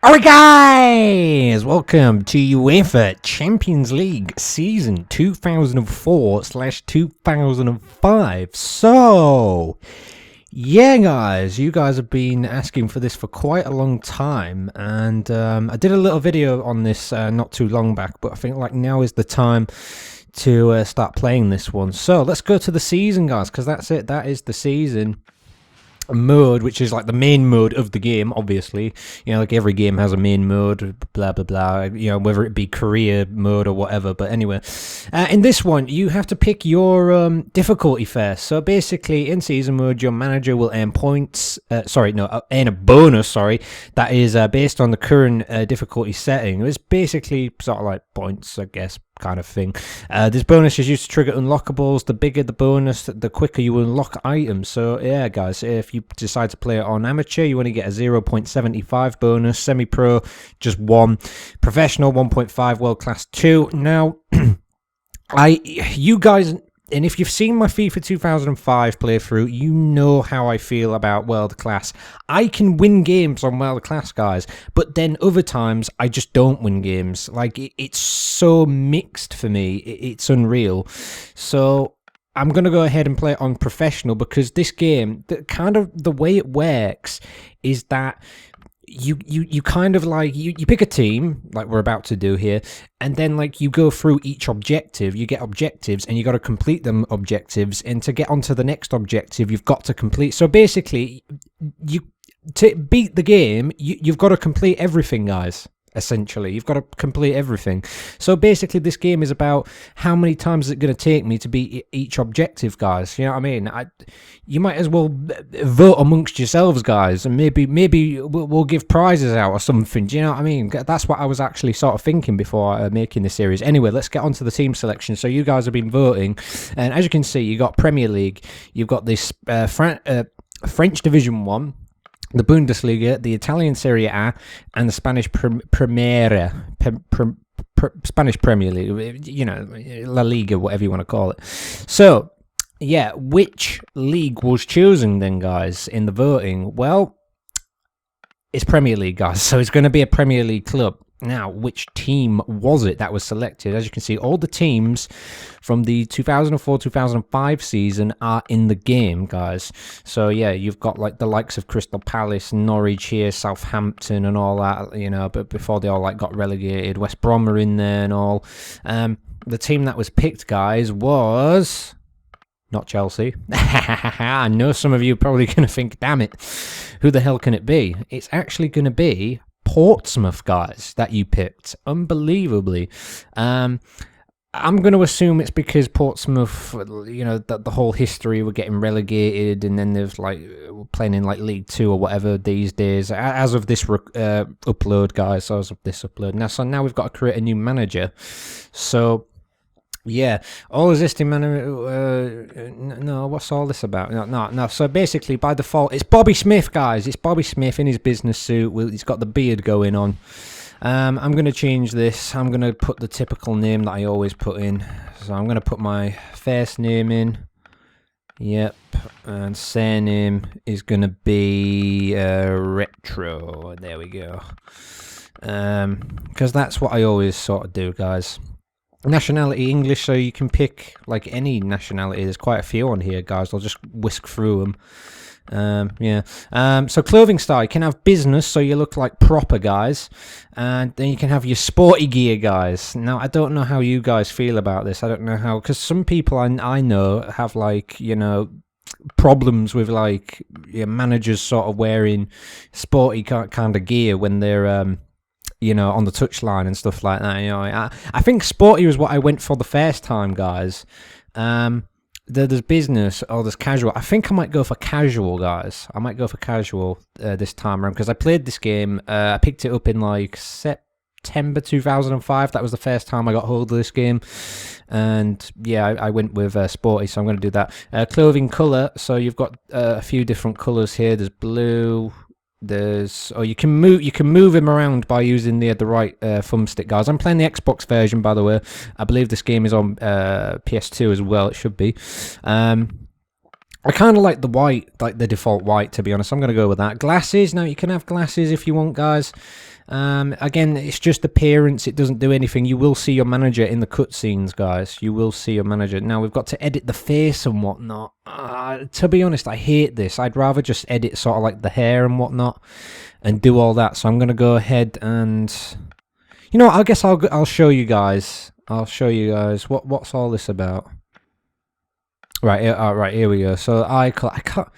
Alright guys, welcome to UEFA Champions League Season 2004/2005. So, yeah guys, you guys have been asking for this for quite a long time, and I did a little video on this not too long back, but I think like now is the time to start playing this one. So let's go to the season guys, because that's it, that is the season mode, which is like the main mode of the game. Obviously, you know, like every game has a main mode, blah blah blah, you know, whether it be career mode or whatever. But anyway, in this one you have to pick your difficulty first. So basically in season mode your manager will earn points, earn a bonus, that is based on the current difficulty setting. It's basically sort of like points, I guess, kind of thing. This bonus is used to trigger unlockables. The bigger the bonus, the quicker you unlock items. So yeah guys, if you decide to play it on amateur, you only get a 0.75 bonus, semi-pro just 1, professional 1.5, world class 2. Now you guys, and if you've seen my FIFA 2005 playthrough, you know how I feel about world class. I can win games on world class, guys, but then other times I just don't win games. Like, it's so mixed for me. It's unreal. So I'm going to go ahead and play it on professional, because this game, the way it works is that you kind of like you pick a team like we're about to do here, and then like you go through each objective. You get objectives and you got to complete them objectives, and to get onto the next objective you've got to complete. So basically, to beat the game, you've got to complete everything, guys. Essentially, you've got to complete everything. So basically this game is about how many times is it going to take me to beat each objective, guys. You know what I mean? You might as well vote amongst yourselves, guys, and maybe we'll give prizes out or something. Do you know what I mean? That's what I was actually sort of thinking before making the series. Anyway, let's get on to the team selection. So you guys have been voting, and as you can see, you got Premier League, you've got this French Division 1, the Bundesliga, the Italian Serie A, and the Spanish Spanish Premier League, you know, La Liga, whatever you want to call it. So, yeah, which league was chosen then, guys, in the voting? Well, it's Premier League, guys, so it's going to be a Premier League club. Now, which team was it that was selected? As you can see, all the teams from the 2004-2005 season are in the game, guys. So yeah, you've got like the likes of Crystal Palace, Norwich here, Southampton and all that, you know, but before they all like got relegated, West Brom are in there and all. The team that was picked, guys, was not Chelsea. I know some of you are probably going to think, damn it, who the hell can it be? It's actually going to be Portsmouth, guys, that you picked. Unbelievably. I'm going to assume it's because Portsmouth, you know, the whole history were getting relegated, and then there's like playing in like League 2 or whatever these days. As of this upload, guys, as of this upload. Now we've got to create a new manager. So yeah, all existing no, what's all this about? No. So basically, by default, it's Bobby Smith, guys. It's Bobby Smith in his business suit. He's got the beard going on. I'm going to change this. I'm going to put the typical name that I always put in. So I'm going to put my first name in. Yep. And surname is going to be Retro. There we go. Because that's what I always sort of do, guys. Nationality English, so you can pick like any nationality. There's quite a few on here, guys. I'll just whisk through them. So clothing style, you can have business, so you look like proper, guys, and then you can have your sporty gear, guys. Now I don't know how you guys feel about this. I don't know how, because some people I know have like, you know, problems with like your managers sort of wearing sporty kind of gear when they're you know, on the touchline and stuff like that. You know, I think sporty was what I went for the first time, guys. There's business or there's casual. I think I might go for casual, guys. I might go for casual this time around, because I played this game. I picked it up in like September 2005. That was the first time I got hold of this game, and yeah, I went with sporty, so I'm going to do that. Clothing color. So you've got a few different colors here. There's blue. You can move him around by using the right thumbstick, guys. I'm playing the Xbox version, by the way. I believe this game is on PS2 as well. It should be. I kind of like the white, like the default white, to be honest. I'm going to go with that. Glasses. Now, you can have glasses if you want, guys. Again, it's just appearance. It doesn't do anything. You will see your manager in the cutscenes, guys. You will see your manager. Now, we've got to edit the face and whatnot. To be honest, I hate this. I'd rather just edit sort of like the hair and whatnot and do all that. So I'm going to go ahead and... You know what, I guess I'll show you guys. I'll show you guys. What's all this about? Right, here we go. So eye color.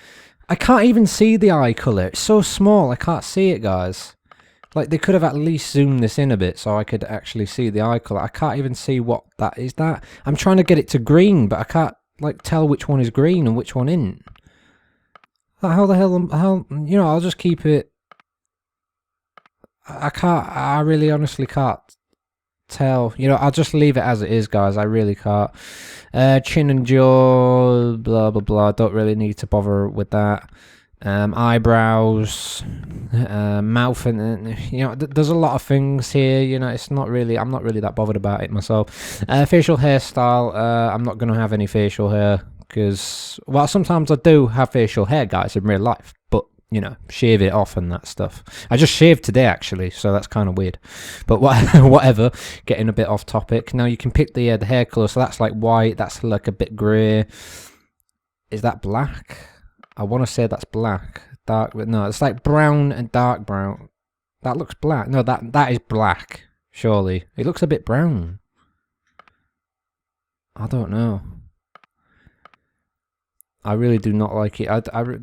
I can't even see the eye color. It's so small. I can't see it, guys. Like, they could have at least zoomed this in a bit so I could actually see the eye color. I can't even see what that is. That I'm trying to get it to green, but I can't like tell which one is green and which one isn't. How the hell? You know, I'll just keep it. I really honestly can't tell. You know, I'll just leave it as it is, guys. I really can't. Chin and jaw, blah blah blah. Don't really need to bother with that. Eyebrows, mouth, and you know, there's a lot of things here. You know, it's not really. I'm not really that bothered about it myself. Facial hairstyle. I'm not gonna have any facial hair because, well, sometimes I do have facial hair, guys, in real life, but you know, shave it off and that stuff. I just shaved today, actually, so that's kind of weird. But whatever, getting a bit off topic. Now you can pick the hair colour, so that's like white, that's like a bit grey. Is that black? I want to say that's black. Dark, but no, it's like brown and dark brown. That looks black. No, that is black, surely. It looks a bit brown. I don't know. I really do not like it.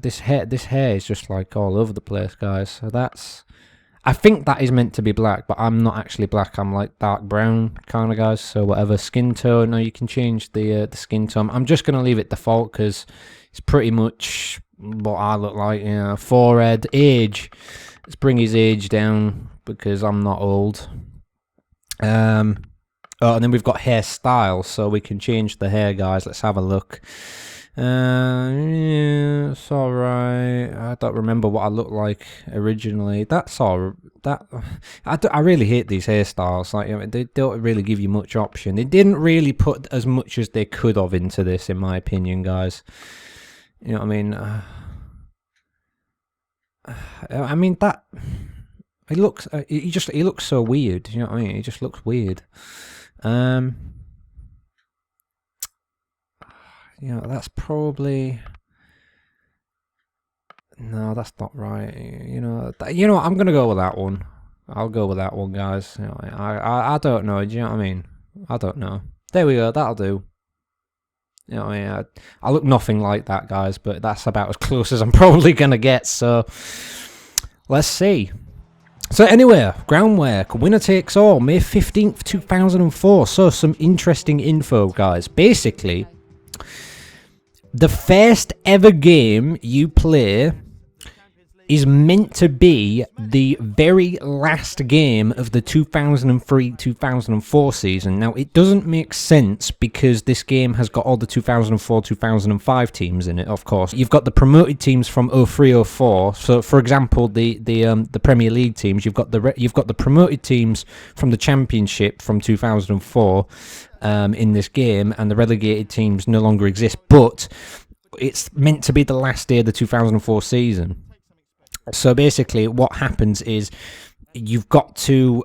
This hair is just like all over the place, guys. So that's... I think that is meant to be black, but I'm not actually black. I'm like dark brown kind of, guys. So whatever. Skin tone. No, you can change the skin tone. I'm just going to leave it default because it's pretty much what I look like. You know, forehead. Age. Let's bring his age down because I'm not old. Oh, and then we've got hairstyle. So we can change the hair, guys. Let's have a look. Yeah, it's alright. I don't remember what I looked like originally. That's all. I really hate these hairstyles. Like, you know, they don't really give you much option. They didn't really put as much as they could have into this, in my opinion, guys. You know what I mean? I mean that. It looks. He looks so weird. You know what I mean? He just looks weird. You know, that's probably... No, that's not right. You know, I'm going to go with that one. I'll go with that one, guys. You know, I don't know. Do you know what I mean? I don't know. There we go. That'll do. You know what I mean? I look nothing like that, guys, but that's about as close as I'm probably going to get. So, let's see. So anyway, Groundwork, winner takes all, May 15th, 2004. So, some interesting info, guys. Basically... The first ever game you play is meant to be the very last game of the 2003-2004 season. Now, it doesn't make sense because this game has got all the 2004-2005 teams in it, of course. You've got the promoted teams from 03-04. So, for example, the Premier League teams, you've got the promoted teams from the Championship from 2004. In this game, and the relegated teams no longer exist, but it's meant to be the last day of the 2004 season. So basically what happens is you've got to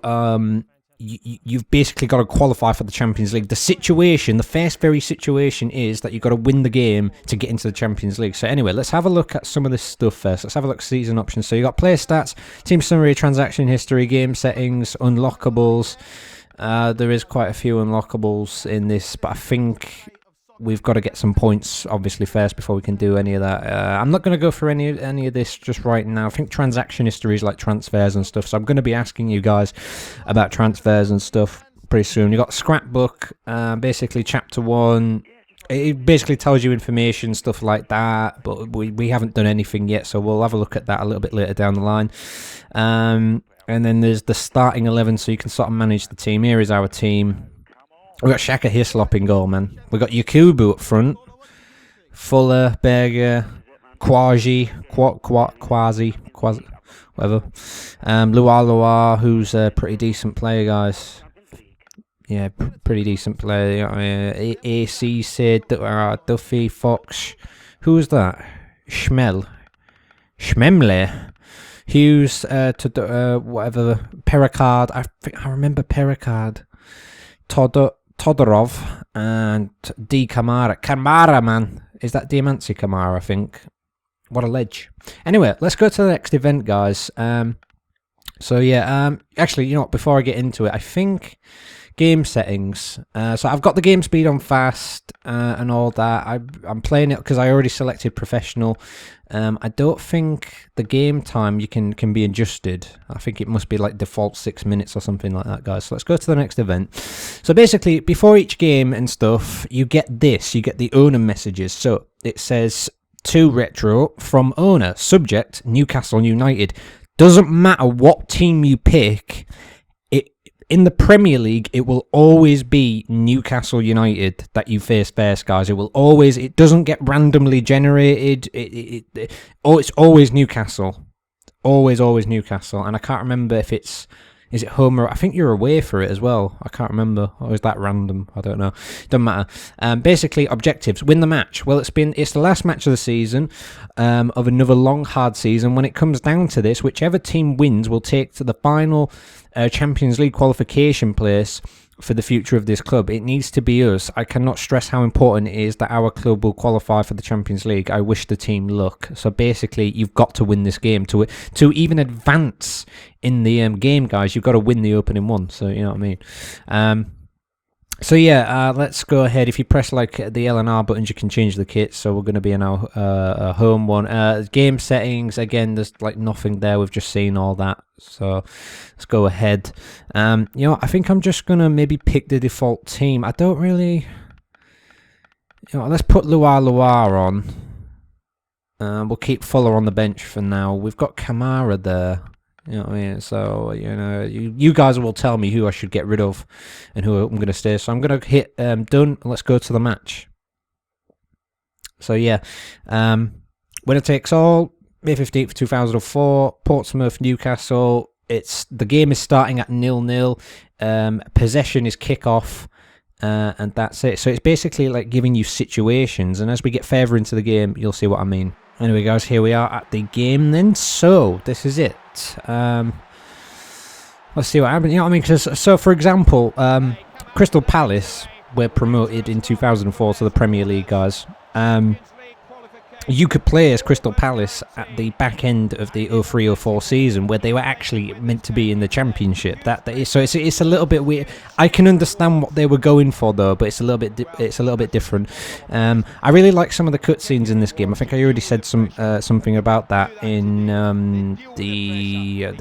you've basically got to qualify for the Champions League. The first very situation is that you've got to win the game to get into the Champions League. So anyway, let's have a look at some of this stuff first. Let's have a look at season options. So you've got player stats, team summary, transaction history, game settings, unlockables. There is quite a few unlockables in this, but I think we've got to get some points, obviously, first before we can do any of that. I'm not going to go for any of this just right now. I think transaction history is like transfers and stuff, so I'm going to be asking you guys about transfers and stuff pretty soon. You've got scrapbook, basically chapter 1. It basically tells you information, stuff like that, but we haven't done anything yet, so we'll have a look at that a little bit later down the line. And then there's the starting 11, so you can sort of manage the team. Here is our team. We've got Shaka Hislop in goal, man. We've got Yakubu up front. Fuller, Berger, Quasi, whatever. Luar, who's a pretty decent player, guys. Yeah, pretty decent player. You know what I mean? AC, Sid, Duffy, Fox. Who was that? Schmemle. Hughes to whatever Pericard. I remember Pericard. Todorov and D Kamara. Kamara, man, is that Diamanti Kamara? I think. What a ledge. Anyway, let's go to the next event, guys. Actually, you know what? Before I get into it, I think game settings. So I've got the game speed on fast and all that. I'm playing it because I already selected professional. I don't think the game time can be adjusted. I think it must be like default 6 minutes or something like that, guys. So let's go to the next event. So basically, before each game and stuff, you get this. You get the owner messages. So it says to retro from owner, subject Newcastle United. Doesn't matter what team you pick. In the Premier League, it will always be Newcastle United that you face first, guys. It doesn't get randomly generated. It's always Newcastle. Always Newcastle. And I can't remember if is it home or I think you're away for it as well. I can't remember. Or is that random? I don't know. Doesn't matter. Basically, objectives. Win the match. Well, it's the last match of the season of another long, hard season. When it comes down to this, whichever team wins will take to the final Champions League qualification place for the future of this club. It needs to be us. I cannot stress how important it is that our club will qualify for the Champions League. I wish the team luck. So basically, you've got to win this game to even advance in the game, guys. You've got to win the opening one. So you know what I mean. Let's go ahead. If you press like the L and R buttons, you can change the kit. So we're going to be in our home one. Game settings, again, there's like nothing there. We've just seen all that. So let's go ahead. I think I'm just going to maybe pick the default team. I don't really... let's put Luar on. We'll keep Fuller on the bench for now. We've got Kamara there. You know what I mean? So, you guys will tell me who I should get rid of and who I'm going to stay. So I'm going to hit done. And let's go to the match. So, winner takes all. May 15th, 2004. Portsmouth, Newcastle. The game is starting at 0-0. Possession is kick-off. And that's it. So it's basically like giving you situations. And as we get further into the game, you'll see what I mean. Anyway, guys, here we are at the game then. So, this is it. Let's see what happens. You know what I mean? So, for example, Crystal Palace were promoted in 2004 to the Premier League, guys. You could play as Crystal Palace at the back end of the 03-04 season where they were actually meant to be in the Championship. So it's a little bit weird. I can understand what they were going for though, but it's a little bit different. I really like some of the cutscenes in this game. I think I already said something about that in the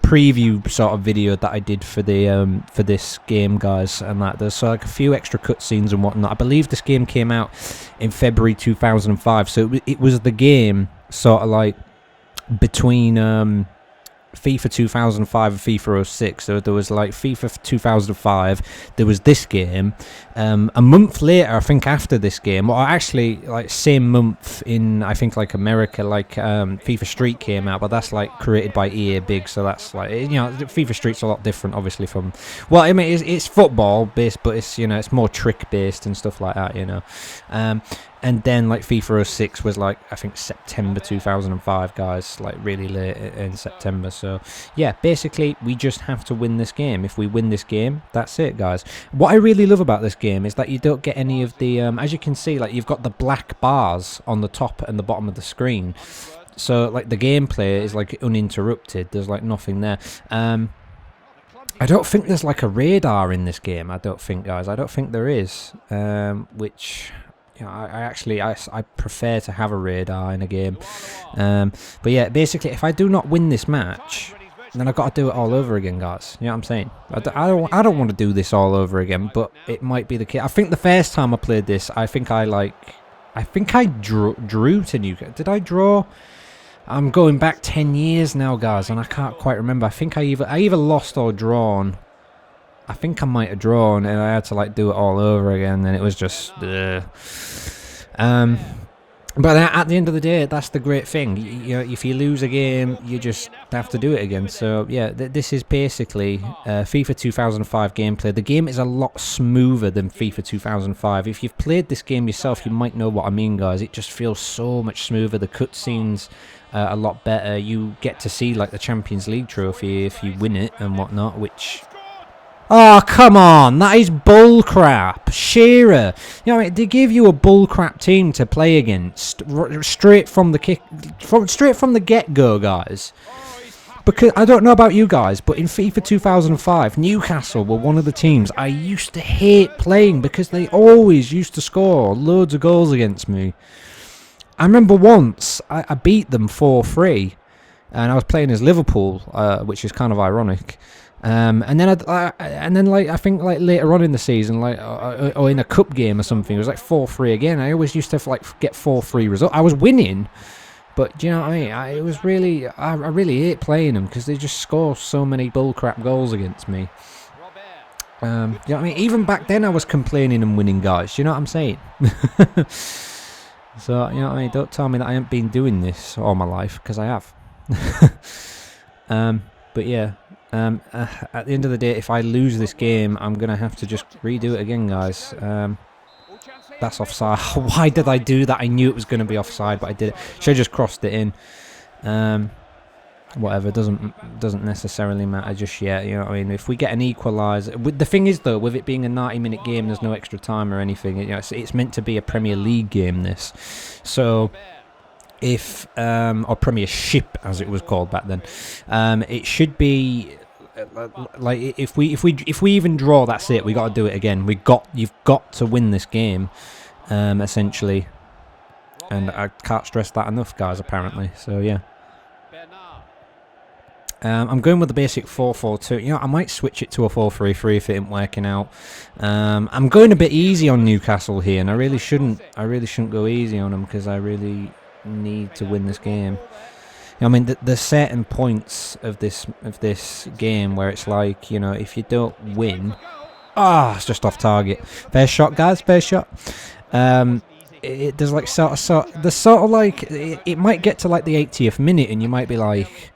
preview sort of video that I did for this game, guys. And that there's like a few extra cutscenes and whatnot. I believe this game came out in February 2005. So it was the game sort of like between FIFA 2005 and FIFA 06. So there was like FIFA 2005. There was this game. A month later, I think after this game, or actually like same month in I think like America, like FIFA Street came out, but that's like created by EA Big. So that's like FIFA Street's a lot different, obviously from. Well, I mean it's football based, but it's it's more trick based and stuff like that. And then like FIFA 06 was like I think September 2005, guys, like really late in September. So yeah, basically we just have to win this game. If we win this game, that's it, guys. What I really love about this game is that you don't get any of the as you can see, like you've got the black bars on the top and the bottom of the screen. So like the gameplay is like uninterrupted. There's like nothing there. I don't think there's like a radar in this game. I don't think, guys. I don't think there is. Which. I prefer to have a radar in a game. But yeah, basically, if I do not win this match, then I've got to do it all over again, guys. You know what I'm saying? I don't want to do this all over again, but it might be the case. I think the first time I played this, I think I drew to Newcastle. Did I draw? I'm going back 10 years now, guys, and I can't quite remember. I think I either lost or drawn. I think I might have drawn, and I had to like do it all over again, and it was just. But at the end of the day, that's the great thing. You know, if you lose a game, you just have to do it again. So yeah, this is basically FIFA 2005 gameplay. The game is a lot smoother than FIFA 2005. If you've played this game yourself, you might know what I mean, guys. It just feels so much smoother. The cutscenes a lot better. You get to see like the Champions League trophy if you win it and whatnot, which... Oh, come on. That is bullcrap. Shearer. You know, they give you a bullcrap team to play against straight from the get-go, guys. Because I don't know about you guys, but in FIFA 2005, Newcastle were one of the teams I used to hate playing because they always used to score loads of goals against me. I remember once I beat them 4-3, and I was playing as Liverpool, which is kind of ironic. And then I think like later on in the season, like or in a cup game or something, it was like 4-3 again. I always used to like get 4-3 result. I was winning, but do you know what I mean? I really hate playing them because they just score so many bullcrap goals against me. You know what I mean? Even back then, I was complaining and winning, guys. Do you know what I'm saying? So you know what I mean? Don't tell me that I haven't been doing this all my life, because I have. But yeah. At the end of the day, if I lose this game, I'm going to have to just redo it again, guys. That's offside. Why did I do that? I knew it was going to be offside, but I did it. Should have just crossed it in. Whatever, doesn't necessarily matter just yet, you know what I mean? If we get an equaliser... The thing is, though, with it being a 90-minute game, there's no extra time or anything. You know, it's meant to be a Premier League game, this. So... if or Premiership as it was called back then, it should be like if we even draw, that's it. We got to do it again. You've got to win this game, essentially, and I can't stress that enough, guys. Apparently, so yeah. I'm going with the basic 4-4-2. You know, I might switch it to a 4-3-3 if it ain't working out. I'm going a bit easy on Newcastle here, and I really shouldn't go easy on them because I really need to win this game. I mean, there's certain points of this game where it's like, you know, if you don't win, it's just off target. Fair shot, guys. Fair shot. There's like it might get to like the 80th minute, and you might be like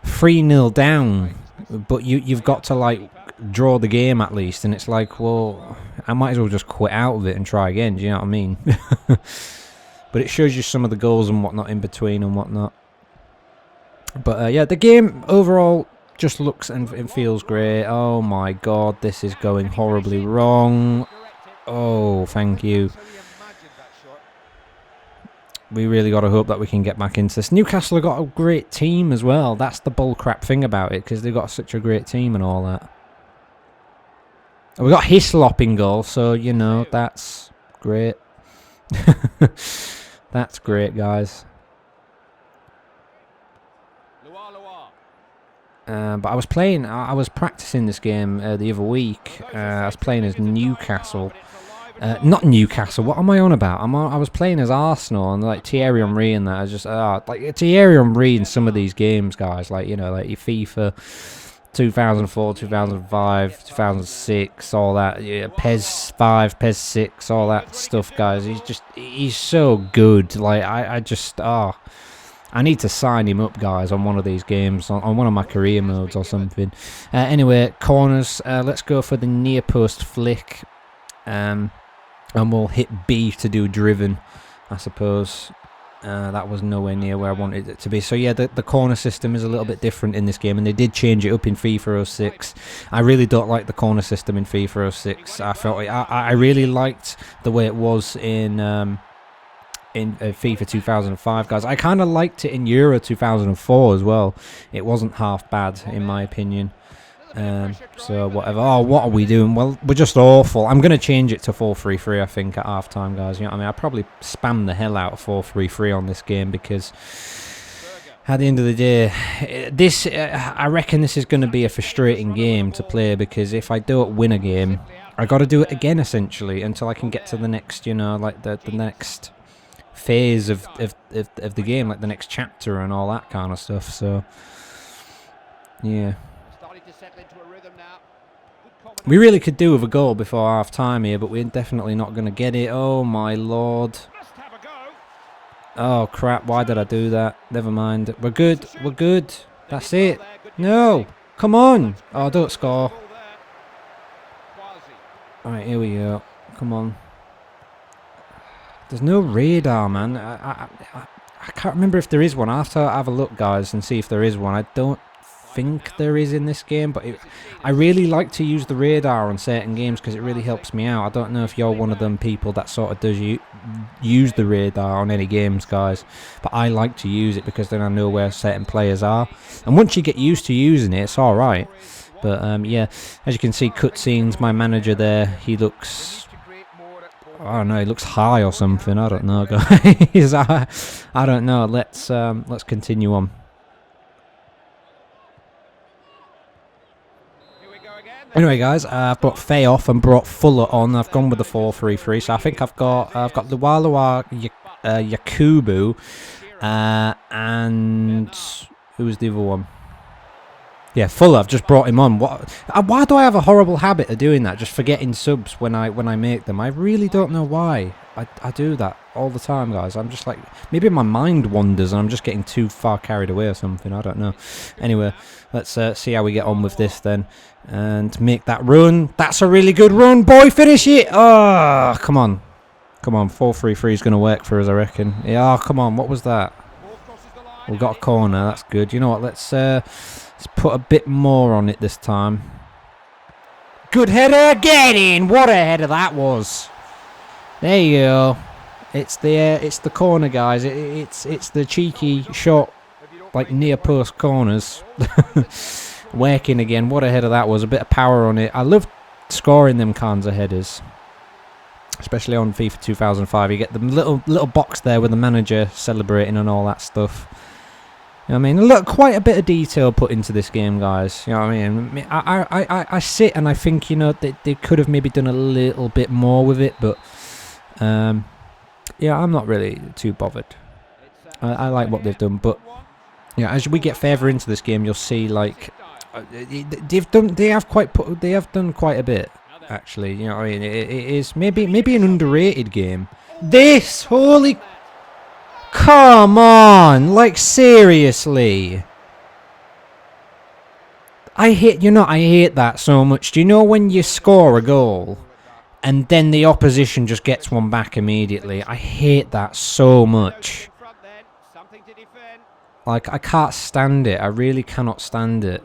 3-0 down, but you've got to like draw the game at least, and it's like, well, I might as well just quit out of it and try again. Do you know what I mean? But it shows you some of the goals and whatnot in between and whatnot. But yeah, the game overall just looks and feels great. Oh my god, this is going horribly wrong. Oh, thank you. We really got to hope that we can get back into this. Newcastle have got a great team as well. That's the bullcrap thing about it, because they've got such a great team and all that. We got Hislop in goal, so, you know, that's great. That's great, guys. But I was practicing this game the other week. I was playing as Newcastle. Not Newcastle, what am I on about? I was playing as Arsenal, and like Thierry Henry and that. I was just, like Thierry Henry in some of these games, guys. Like, you know, like your FIFA 2004, 2005, 2006, all that. Yeah, PES 5, PES 6, all that stuff, guys. He's so good. Like, I need to sign him up, guys, on one of these games, on one of my career modes or something. Anyway, corners. Let's go for the near post flick. And we'll hit B to do driven, I suppose. That was nowhere near where I wanted it to be. So yeah, the corner system is a little bit different in this game, and they did change it up in FIFA 06. I really don't like the corner system in FIFA 06. I really liked the way it was in FIFA 2005, guys. I kind of liked it in Euro 2004 as well. It wasn't half bad, in my opinion. So whatever. Oh, what are we doing? Well, we're just awful. I'm going to change it to 4-3-3, I think, at half time, guys. You know what I mean? I'll probably spam the hell out of 4-3-3 on this game, because at the end of the day, I reckon this is going to be a frustrating game to play, because if I don't win a game, I got to do it again, essentially, until I can get to the next, you know, like the next phase of the game, like the next chapter and all that kind of stuff. So yeah, we really could do with a goal before half time here, but we're definitely not going to get it. Oh my lord. Oh crap, why did I do that? Never mind. We're good. We're good. That's it. No. Come on. Oh, don't score. Alright, here we go. Come on. There's no radar, man. I can't remember if there is one. I'll have to have a look, guys, and see if there is one. I don't think there is in this game, but I really like to use the radar on certain games because it really helps me out. I don't know if you're one of them people that sort of does use the radar on any games, guys, but I like to use it because then I know where certain players are. And once you get used to using it, it's alright. But yeah, as you can see, cutscenes, my manager there, he looks... I don't know, he looks high or something. I don't know, guys. I don't know. Let's continue on. Anyway, guys, I've brought Faye off and brought Fuller on. I've gone with the 4-3-3. So I think I've got the Lualua, Yakubu, and who was the other one? Yeah, Fuller. I've just brought him on. Why do I have a horrible habit of doing that? Just forgetting subs when I make them. I really don't know why. I do that all the time, guys. I'm just like, maybe my mind wanders and I'm just getting too far carried away or something. I don't know. Anyway, let's see how we get on with this then. And make that run. That's a really good run, boy. Finish it. Oh, come on. Come on. 4-3-3 is going to work for us, I reckon. Yeah, oh, come on. What was that? We got a corner. That's good. You know what? Let's put a bit more on it this time. Good header. Get in. What a header that was. There you go. It's the corner, guys. It's the cheeky shot, like near post corners. Working again. What a header that was. A bit of power on it. I love scoring them kinds of headers, especially on FIFA 2005. You get the little box there with the manager celebrating and all that stuff. You know what I mean? Look, quite a bit of detail put into this game, guys. You know what I mean? I sit and I think, you know, they could have maybe done a little bit more with it, but yeah, I'm not really too bothered. I like what they've done, but yeah, as we get further into this game, you'll see like they have done quite a bit, actually. You know what I mean? It is maybe an underrated game. This, holy. Come on, like seriously. I hate that so much. Do you know when you score a goal and then the opposition just gets one back immediately? I hate that so much. Like, I can't stand it. I really cannot stand it.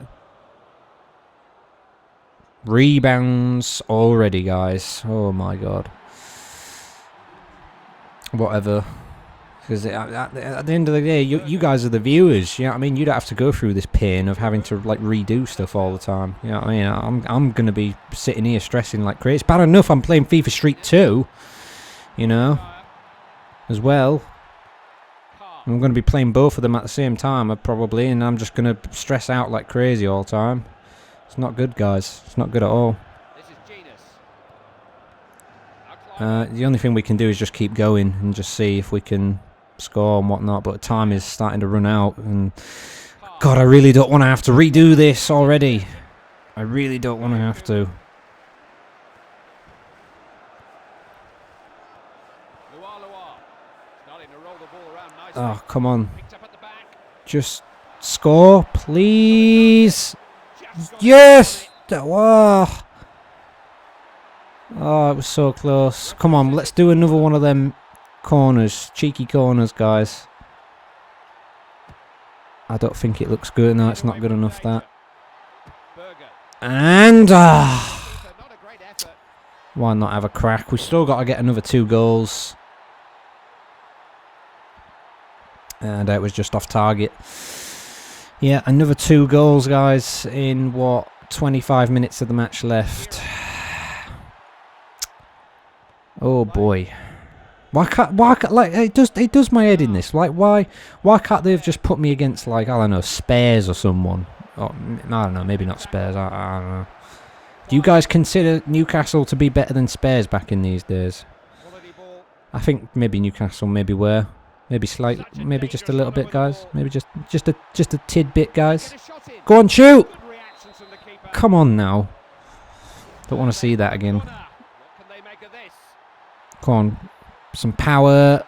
Rebounds already, guys. Oh my god. Whatever. Because at the end of the day, you guys are the viewers. You know what I mean? You don't have to go through this pain of having to like redo stuff all the time. You know what I mean? I'm gonna be sitting here stressing like crazy. It's bad enough I'm playing FIFA Street 2, you know, as well. I'm gonna be playing both of them at the same time, probably, and I'm just gonna stress out like crazy all the time. It's not good, guys. It's not good at all. The only thing we can do is just keep going and just see if we can score and whatnot, but time is starting to run out, and god, I really don't want to have to redo this already. I really don't want to have to. Oh, come on. Just score, please. Yes! Oh. Oh, it was so close. Come on, let's do another one of them corners. Cheeky corners, guys. I don't think it looks good. No, it's not good enough, that. And... why not have a crack? We've still got to get another 2 goals. And it was just off target. Yeah, another 2 goals, guys, in, what, 25 minutes of the match left. Oh boy, why can't like it does my head in this? Like why can't they have just put me against, like, I don't know, Spurs or someone? Oh, I don't know, maybe not Spurs. I don't know. Do you guys consider Newcastle to be better than Spurs back in these days? I think maybe Newcastle maybe were, maybe slightly, maybe just a little bit, guys. Maybe just a tidbit, guys. Go on, shoot! Come on now. Don't want to see that again. Come on, some power.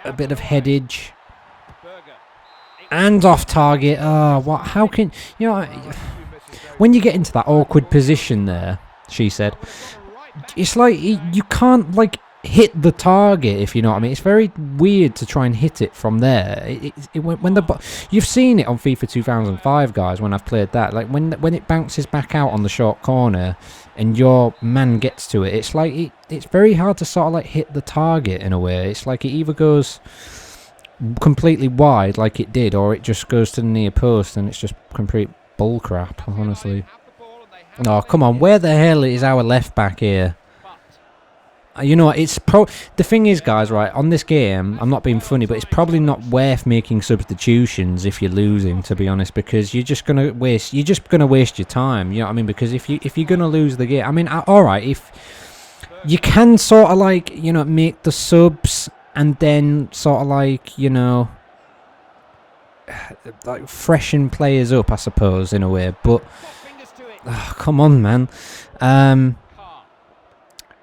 a bit of headage. And off target. Oh, what? How can... You know, when you get into that awkward position there, she said, it's like you can't, like, hit the target, if you know what I mean. It's very weird to try and hit it from there. You've seen it on FIFA 2005, guys, when I've played that. Like, when it bounces back out on the short corner and your man gets to it, it's like it's very hard to sort of, like, hit the target in a way. It's like it either goes completely wide like it did, or it just goes to the near post, and it's just complete bullcrap, honestly. Oh, come on, where the hell is our left back here? You know, the thing is, guys, right, on this game, I'm not being funny, but it's probably not worth making substitutions if you're losing, to be honest, because you're just gonna waste your time. You know what I mean? Because if you're gonna lose the game, I mean, all right, if you can sort of, like, you know, make the subs and then sort of, like, you know, like, freshen players up, I suppose, in a way, but oh, come on, man.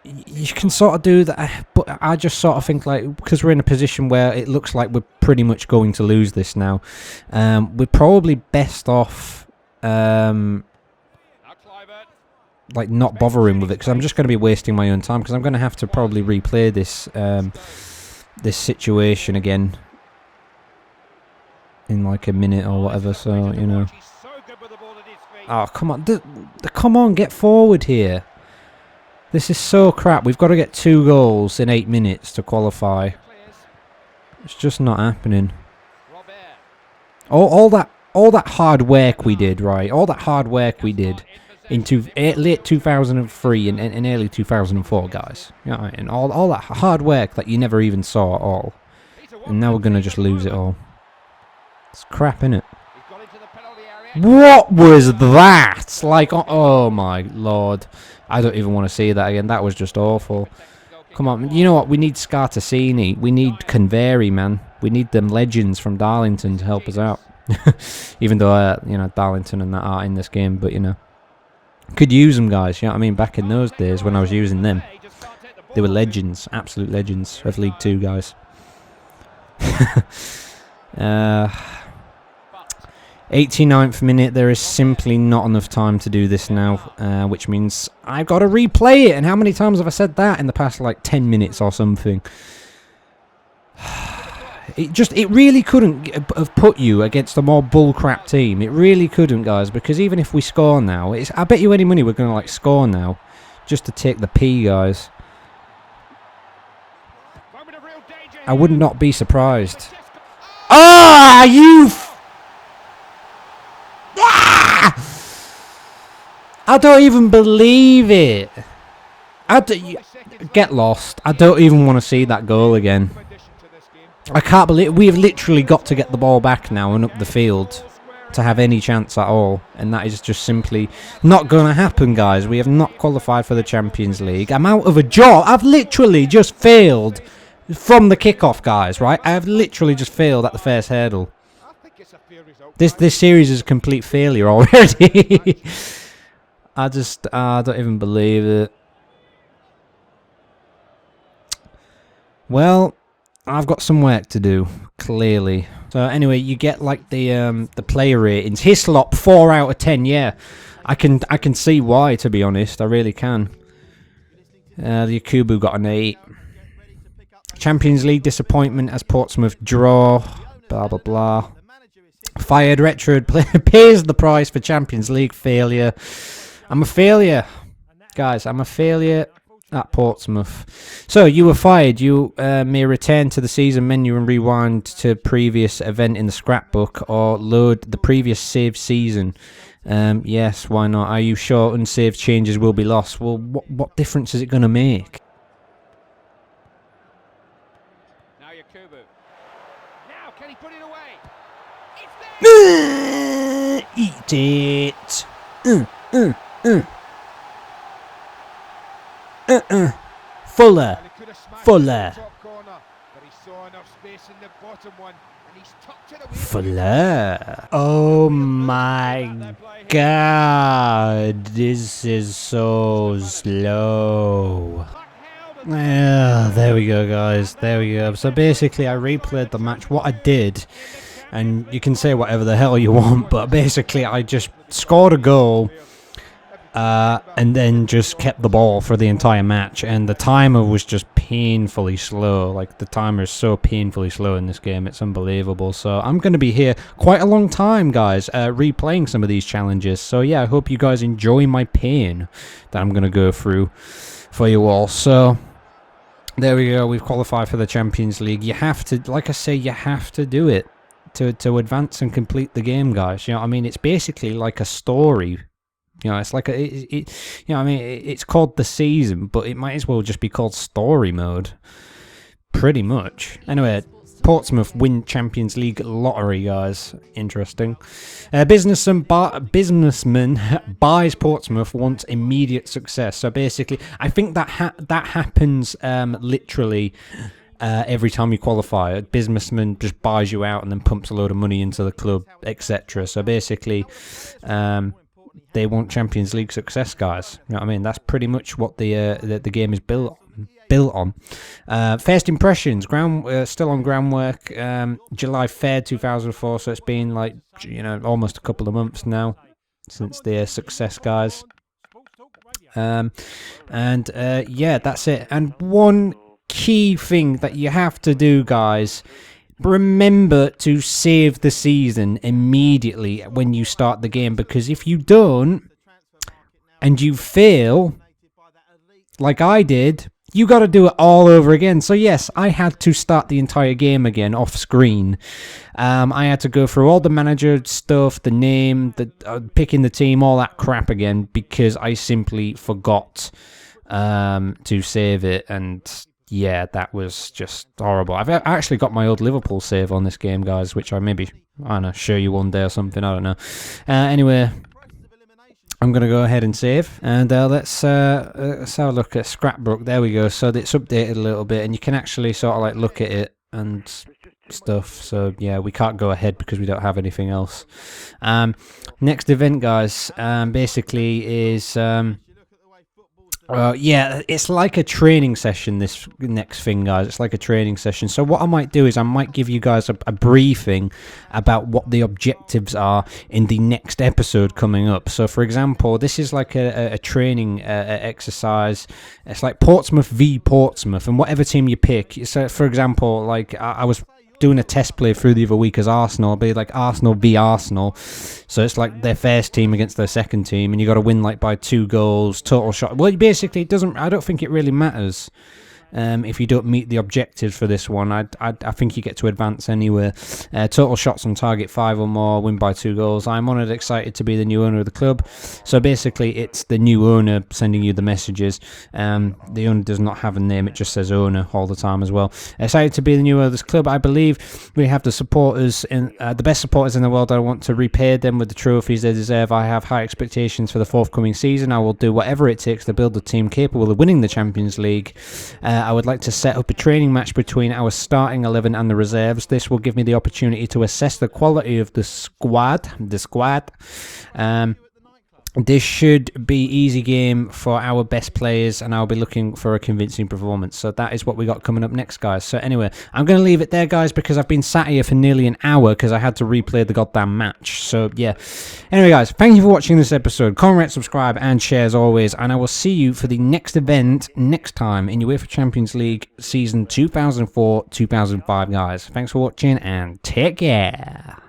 You can sort of do that, but I just sort of think, like, because we're in a position where it looks like we're pretty much going to lose this now, we're probably best off, like, not bothering with it, because I'm just going to be wasting my own time, because I'm going to have to probably replay this this situation again in, like, a minute or whatever, so, you know. Oh, come on, come on, get forward here. This is so crap. We've got to get 2 goals in 8 minutes to qualify. It's just not happening. All that hard work we did, right? All that hard work we did in late 2003 and early 2004, guys. You know, and all that hard work that you never even saw at all. And now we're going to just lose it all. It's crap, innit? What was that? Like, oh my lord. I don't even want to see that again. That was just awful. Come on. You know what? We need Scartassini. We need Convery, man. We need them legends from Darlington to help us out. Even though, you know, Darlington and that aren't in this game. But, you know, could use them, guys. You know what I mean? Back in those days when I was using them. They were legends. Absolute legends of League 2, guys. 89th minute, there is simply not enough time to do this now, which means I've got to replay it. And how many times have I said that in the past, like, 10 minutes or something? It really couldn't have put you against a more bullcrap team. It really couldn't, guys, because even if we score now, I bet you any money we're going to, like, score now just to take the P, guys. I would not be surprised. Ah, you... I don't even believe it. Get lost. I don't even want to see that goal again. I can't believe we have literally got to get the ball back now and up the field to have any chance at all, and that is just simply not going to happen, guys. We have not qualified for the Champions League. I'm out of a job. I've literally just failed from the kickoff, guys. Right? I have literally just failed at the first hurdle. This series is a complete failure already. I don't even believe it. Well, I've got some work to do, clearly. So anyway, you get, like, the player ratings. Hislop 4 out of 10. Yeah, I can see why, to be honest. I really can. The Yakubu got an 8. Champions League disappointment as Portsmouth draw. Blah blah blah. Fired Retro pays the price for Champions League failure. I'm a failure, guys. I'm a failure at Portsmouth. So you were fired. You may return to the season menu and rewind to previous event in the scrapbook, or load the previous saved season. Yes, why not? Are you sure unsaved changes will be lost? Well, what difference is it going to make? Now Yakubu. Now can he put it away? Eat it. Fuller. Fuller. Oh my god. This is so slow. Yeah, there we go, guys. There we go. So basically, I replayed the match. What I did, and you can say whatever the hell you want, but basically, I just scored a goal, and then just kept the ball for the entire match. And the timer was just painfully slow. Like, the timer is so painfully slow in this game. It's unbelievable. So I'm going to be here quite a long time, guys, replaying some of these challenges. So yeah, I hope you guys enjoy my pain that I'm going to go through for you all. So there we go. We've qualified for the Champions League. You have to, like I say, you have to do it to advance and complete the game, guys. You know what I mean? It's basically like a story. You know, it's like you know what I mean? It's called the season, but it might as well just be called story mode. Pretty much. Anyway, Portsmouth win Champions League lottery, guys. Interesting. Businessman buys Portsmouth, wants immediate success. So basically, I think that happens literally every time you qualify. A businessman just buys you out and then pumps a load of money into the club, etc. So basically, they want Champions League success, guys. You know what I mean? That's pretty much what the game is built on. First impressions, still on Groundwork, July 3rd, 2004, so it's been like, you know, almost a couple of months now since the success, guys. Yeah, that's it. And one key thing that you have to do, guys, remember to save the season immediately when you start the game, because if you don't and you fail like I did, you got to do it all over again. So yes, I had to start the entire game again off screen. I had to go through all the manager stuff, the name, picking the team, all that crap again, because I simply forgot to save it. And yeah, that was just horrible. I've actually got my old Liverpool save on this game, guys, which I don't know, show you one day or something. I don't know. Anyway, I'm going to go ahead and save, and let's have a look at Scrapbook. There we go. So it's updated a little bit, and you can actually sort of like look at it and stuff. So yeah, we can't go ahead because we don't have anything else. Next event, guys, basically is yeah, it's like a training session, this next thing, guys. It's like a training session. So what I might do is I might give you guys a briefing about what the objectives are in the next episode coming up. So, for example, this is like a training exercise. It's like Portsmouth v Portsmouth, and whatever team you pick. So, for example, like I was doing a test play through the other week as Arsenal. It'll be like Arsenal v Arsenal. So it's like their first team against their second team, and you got to win like by 2 goals, total shot. Well, basically, it doesn't. I don't think it really matters. If you don't meet the objectives for this one, I think you get to advance anyway. Total shots on target 5 or more, win by 2 goals. I'm honoured, excited to be the new owner of the club. So basically, it's the new owner sending you the messages. The owner does not have a name; it just says owner all the time as well. Excited to be the new owner of this club. I believe we have the supporters the best supporters in the world. I want to repay them with the trophies they deserve. I have high expectations for the forthcoming season. I will do whatever it takes to build a team capable of winning the Champions League. I would like to set up a training match between our starting 11 and the reserves. This will give me the opportunity to assess the quality of the squad. This should be easy game for our best players, and I'll be looking for a convincing performance. So that is what we got coming up next, guys. So anyway, I'm going to leave it there, guys, because I've been sat here for nearly an hour because I had to replay the goddamn match. So yeah. Anyway, guys, thank you for watching this episode. Comment, subscribe, and share as always. And I will see you for the next event next time in UEFA Champions League season 2004-2005, guys. Thanks for watching, and take care.